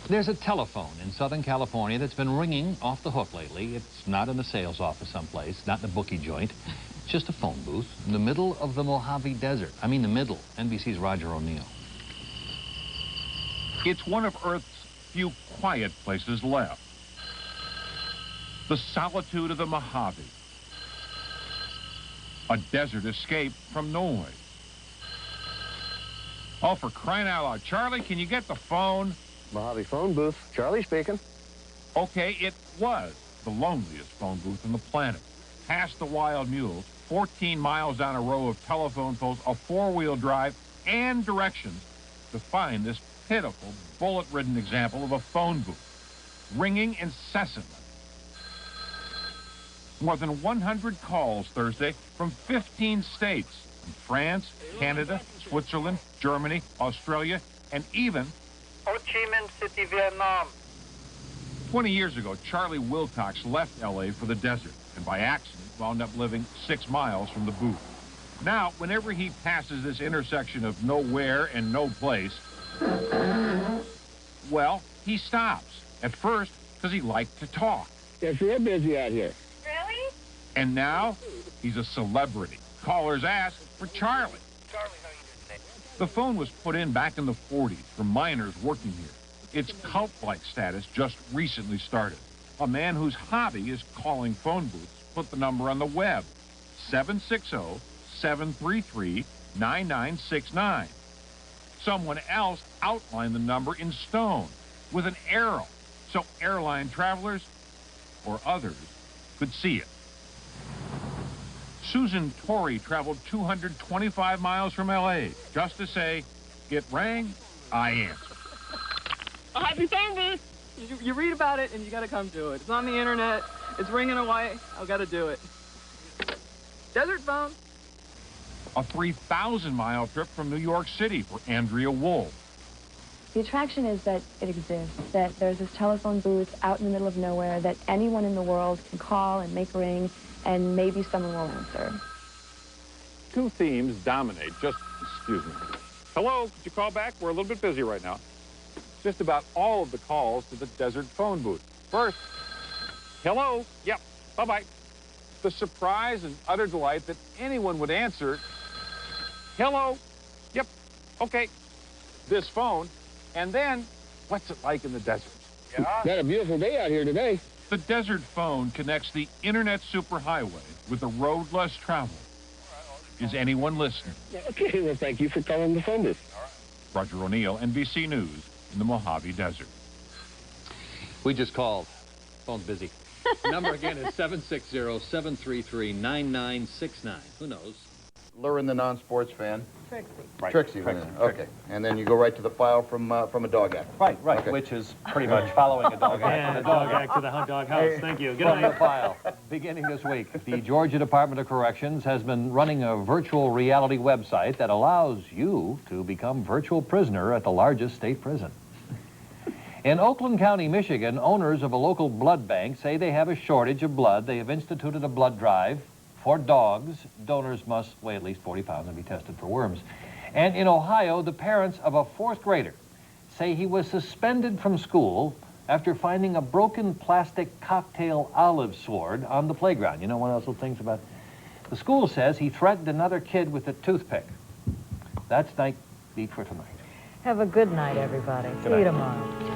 There's a telephone in Southern California that's been ringing off the hook lately. It's not in a sales office someplace, not in a bookie joint. It's just a phone booth in the middle of the Mojave Desert. I mean the middle. NBC's Roger O'Neill. It's one of Earth's few quiet places left. The solitude of the Mojave. A desert escape from noise. Oh, for crying out loud. Charlie, can you get the phone? Mojave phone booth. Charlie speaking. Okay, it was the loneliest phone booth on the planet. Past the wild mules, 14 miles down a row of telephone poles, a four-wheel drive, and directions to find this pitiful, bullet-ridden example of a phone booth, ringing incessantly. More than 100 calls Thursday from 15 states, from France, Canada, Switzerland, Germany, Australia, and even Ho Chi Minh City, Vietnam. 20 years ago, Charlie Wilcox left L.A. for the desert and by accident wound up living 6 miles from the booth. Now, whenever he passes this intersection of nowhere and no place, well, he stops. At first, because he liked to talk. It's real busy out here. Really? And now, he's a celebrity. Callers ask for Charlie. Charlie, how are you doing today? The phone was put in back in the 40s for miners working here. Its cult-like status just recently started. A man whose hobby is calling phone booths put the number on the web, 760-733-9969. Someone else outlined the number in stone with an arrow, so airline travelers or others could see it. Susan Torrey traveled 225 miles from L.A. just to say, it rang, I answered. A happy phone booth. You read about it and you gotta come to it. It's on the internet. It's ringing away. I've got to do it. Desert phone. A 3,000-mile trip from New York City for Andrea Wool. The attraction is that it exists, that there's this telephone booth out in the middle of nowhere that anyone in the world can call and make ring, and maybe someone will answer. Two themes dominate. Excuse me. Hello, could you call back? We're a little bit busy right now. Just about all of the calls to the desert phone booth. First, hello, yep, bye-bye. The surprise and utter delight that anyone would answer, hello, yep, okay, this phone, and then, what's it like in the desert? Yeah. Got a beautiful day out here today. The desert phone connects the internet superhighway with the road less traveled. Is anyone listening? Okay, well, thank you for calling the phone booth. Roger O'Neill, NBC News, in the Mojave Desert. We just called. Phone's busy. Number again is 760-733-9969. Who knows? Luring the non-sports fan. Trixie. Right. Trixie went in. Okay. And then you go right to the file from a dog act. Right, Okay. which is pretty much following a dog act. And a dog act to the hunt dog house. Thank you. Good From the night. file, beginning this week, the Georgia Department of Corrections has been running a virtual reality website that allows you to become virtual prisoner at the largest state prison. In Oakland County, Michigan, owners of a local blood bank say they have a shortage of blood. They have instituted a blood drive for dogs. Donors must weigh at least 40 pounds and be tested for worms. And in Ohio, the parents of a 4th grader say he was suspended from school after finding a broken plastic cocktail olive sword on the playground. You know, one of those little things about... The school says he threatened another kid with a toothpick. That's Night Beat for tonight. Have a good night, everybody. See you tomorrow.